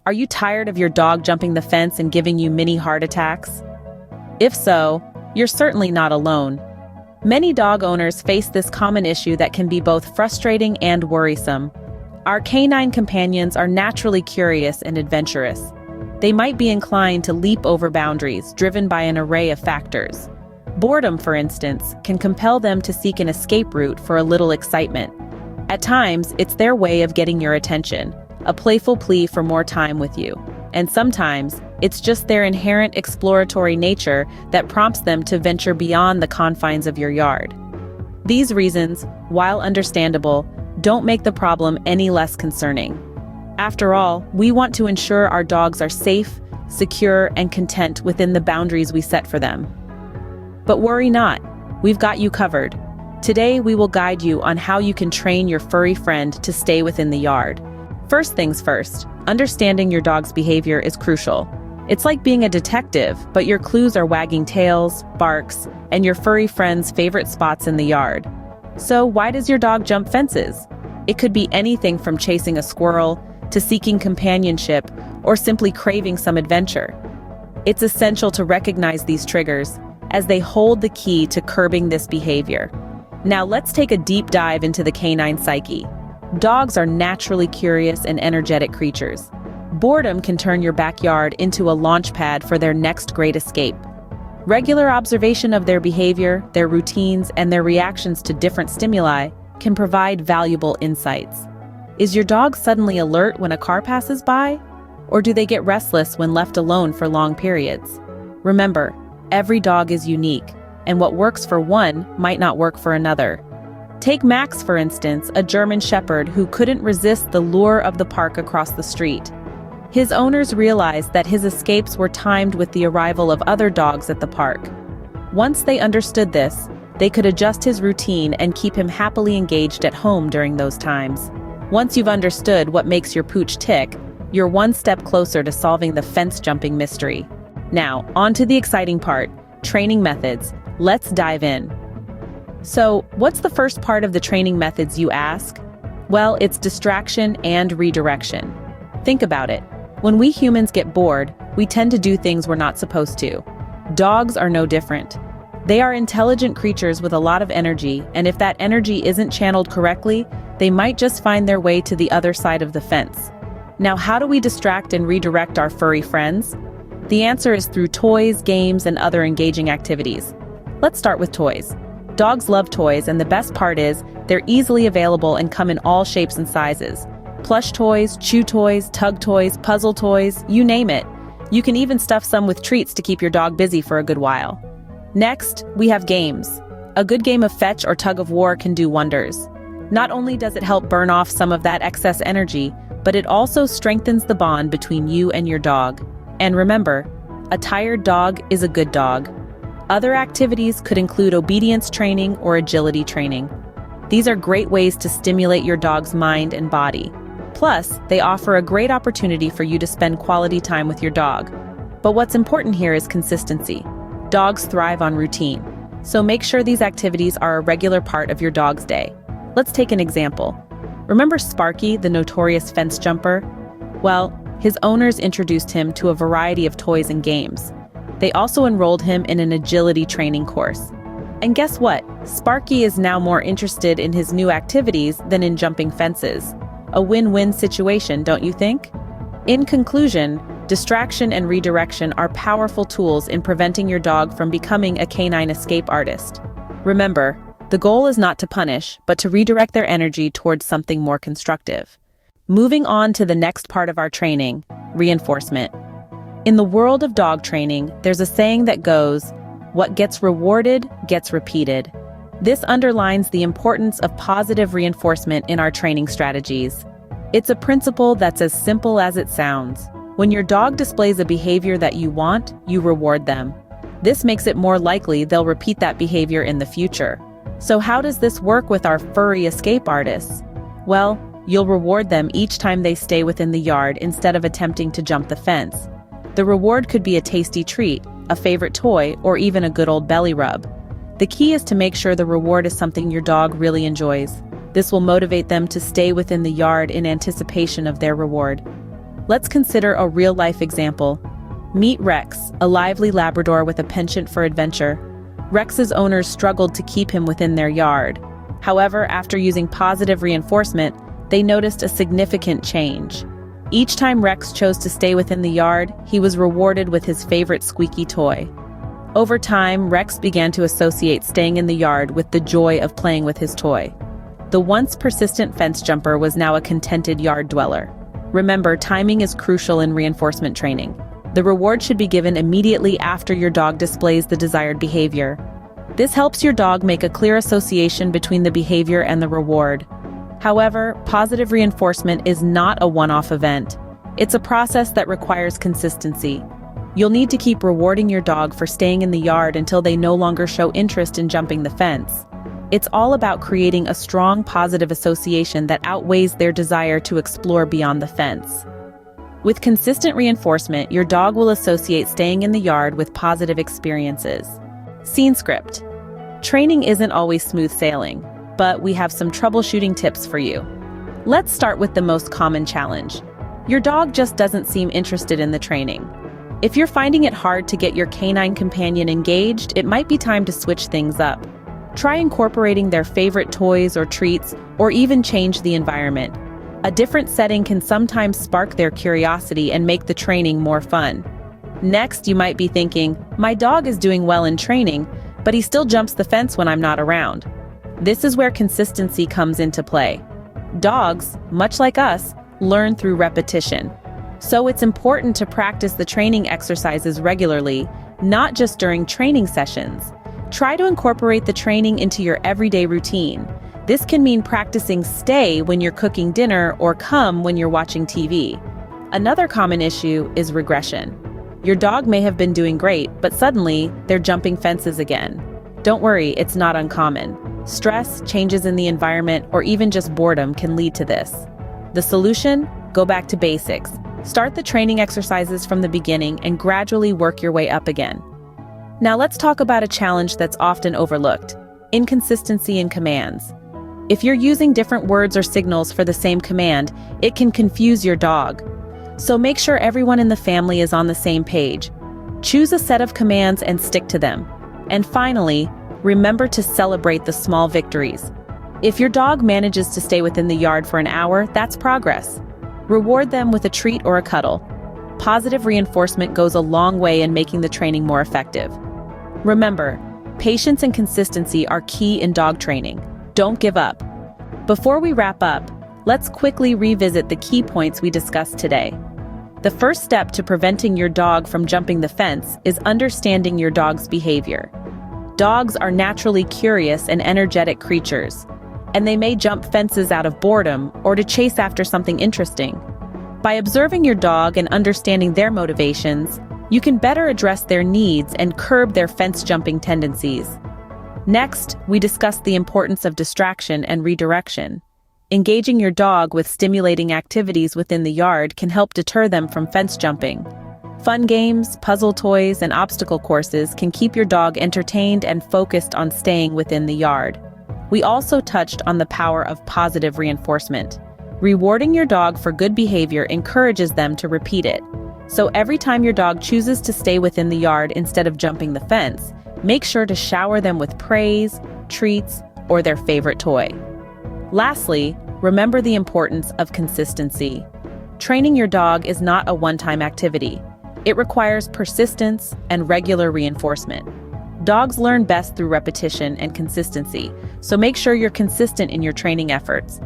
Are you tired of your dog jumping the fence and giving you mini heart attacks? If so, you're certainly not alone. Many dog owners face this common issue that can be both frustrating and worrisome. Our canine companions are naturally curious and adventurous. They might be inclined to leap over boundaries, driven by an array of factors. Boredom, for instance, can compel them to seek an escape route for a little excitement. At times, it's their way of getting your attention, a playful plea for more time with you. And sometimes, it's just their inherent exploratory nature that prompts them to venture beyond the confines of your yard. These reasons, while understandable, don't make the problem any less concerning. After all, we want to ensure our dogs are safe, secure, and content within the boundaries we set for them. But worry not, we've got you covered. Today, we will guide you on how you can train your furry friend to stay within the yard. First things first, understanding your dog's behavior is crucial. It's like being a detective, but your clues are wagging tails, barks, and your furry friend's favorite spots in the yard. So why does your dog jump fences? It could be anything from chasing a squirrel, to seeking companionship, or simply craving some adventure. It's essential to recognize these triggers, as they hold the key to curbing this behavior. Now let's take a deep dive into the canine psyche. Dogs are naturally curious and energetic creatures. Boredom can turn your backyard into a launch pad for their next great escape. Regular observation of their behavior, their routines, and their reactions to different stimuli can provide valuable insights. Is your dog suddenly alert when a car passes by? Or do they get restless when left alone for long periods? Remember, every dog is unique, and what works for one might not work for another. Take Max, for instance, a German Shepherd who couldn't resist the lure of the park across the street. His owners realized that his escapes were timed with the arrival of other dogs at the park. Once they understood this, they could adjust his routine and keep him happily engaged at home during those times. Once you've understood what makes your pooch tick, you're one step closer to solving the fence-jumping mystery. Now, on to the exciting part, training methods. Let's dive in. So, what's the first part of the training methods, you ask? Well, it's distraction and redirection. Think about it. When we humans get bored, we tend to do things we're not supposed to. Dogs are no different. They are intelligent creatures with a lot of energy, and if that energy isn't channeled correctly, they might just find their way to the other side of the fence. Now, how do we distract and redirect our furry friends? The answer is through toys, games, and other engaging activities. Let's start with toys. Dogs love toys, and the best part is, they're easily available and come in all shapes and sizes. Plush toys, chew toys, tug toys, puzzle toys, you name it. You can even stuff some with treats to keep your dog busy for a good while. Next, we have games. A good game of fetch or tug of war can do wonders. Not only does it help burn off some of that excess energy, but it also strengthens the bond between you and your dog. And remember, a tired dog is a good dog. Other activities could include obedience training or agility training. These are great ways to stimulate your dog's mind and body. Plus, they offer a great opportunity for you to spend quality time with your dog. But what's important here is consistency. Dogs thrive on routine, so make sure these activities are a regular part of your dog's day. Let's take an example. Remember Sparky, the notorious fence jumper? Well, his owners introduced him to a variety of toys and games. They also enrolled him in an agility training course. And guess what? Sparky is now more interested in his new activities than in jumping fences. A win-win situation, don't you think? In conclusion, distraction and redirection are powerful tools in preventing your dog from becoming a canine escape artist. Remember, the goal is not to punish, but to redirect their energy towards something more constructive. Moving on to the next part of our training, reinforcement. In the world of dog training, there's a saying that goes, "What gets rewarded gets repeated." This underlines the importance of positive reinforcement in our training strategies. It's a principle that's as simple as it sounds. When your dog displays a behavior that you want, you reward them. This makes it more likely they'll repeat that behavior in the future. So how does this work with our furry escape artists? Well, you'll reward them each time they stay within the yard instead of attempting to jump the fence. The reward could be a tasty treat, a favorite toy, or even a good old belly rub. The key is to make sure the reward is something your dog really enjoys. This will motivate them to stay within the yard in anticipation of their reward. Let's consider a real-life example. Meet Rex, a lively Labrador with a penchant for adventure. Rex's owners struggled to keep him within their yard. However, after using positive reinforcement, they noticed a significant change. Each time Rex chose to stay within the yard, he was rewarded with his favorite squeaky toy. Over time, Rex began to associate staying in the yard with the joy of playing with his toy. The once persistent fence jumper was now a contented yard dweller. Remember, timing is crucial in reinforcement training. The reward should be given immediately after your dog displays the desired behavior. This helps your dog make a clear association between the behavior and the reward. However, positive reinforcement is not a one-off event. It's a process that requires consistency. You'll need to keep rewarding your dog for staying in the yard until they no longer show interest in jumping the fence. It's all about creating a strong positive association that outweighs their desire to explore beyond the fence. With consistent reinforcement, your dog will associate staying in the yard with positive experiences. Scene script. Training isn't always smooth sailing, but we have some troubleshooting tips for you. Let's start with the most common challenge. Your dog just doesn't seem interested in the training. If you're finding it hard to get your canine companion engaged, it might be time to switch things up. Try incorporating their favorite toys or treats, or even change the environment. A different setting can sometimes spark their curiosity and make the training more fun. Next, you might be thinking, my dog is doing well in training, but he still jumps the fence when I'm not around. This is where consistency comes into play. Dogs, much like us, learn through repetition. So it's important to practice the training exercises regularly, not just during training sessions. Try to incorporate the training into your everyday routine. This can mean practicing stay when you're cooking dinner or come when you're watching TV. Another common issue is regression. Your dog may have been doing great, but suddenly they're jumping fences again. Don't worry, it's not uncommon. Stress, changes in the environment, or even just boredom can lead to this. The solution? Go back to basics. Start the training exercises from the beginning and gradually work your way up again. Now let's talk about a challenge that's often overlooked: inconsistency in commands. If you're using different words or signals for the same command, it can confuse your dog. So make sure everyone in the family is on the same page. Choose a set of commands and stick to them. And finally, remember to celebrate the small victories. If your dog manages to stay within the yard for an hour, that's progress. Reward them with a treat or a cuddle. Positive reinforcement goes a long way in making the training more effective. Remember, patience and consistency are key in dog training. Don't give up. Before we wrap up, let's quickly revisit the key points we discussed today. The first step to preventing your dog from jumping the fence is understanding your dog's behavior. Dogs are naturally curious and energetic creatures, and they may jump fences out of boredom or to chase after something interesting. By observing your dog and understanding their motivations, you can better address their needs and curb their fence-jumping tendencies. Next, we discussed the importance of distraction and redirection. Engaging your dog with stimulating activities within the yard can help deter them from fence jumping. Fun games, puzzle toys, and obstacle courses can keep your dog entertained and focused on staying within the yard. We also touched on the power of positive reinforcement. Rewarding your dog for good behavior encourages them to repeat it. So every time your dog chooses to stay within the yard instead of jumping the fence, make sure to shower them with praise, treats, or their favorite toy. Lastly, remember the importance of consistency. Training your dog is not a one-time activity. It requires persistence and regular reinforcement. Dogs learn best through repetition and consistency, so make sure you're consistent in your training efforts.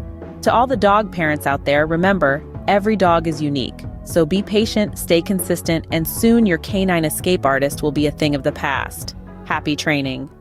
To all the dog parents out there, remember, every dog is unique. So be patient, stay consistent, and soon your canine escape artist will be a thing of the past. Happy training!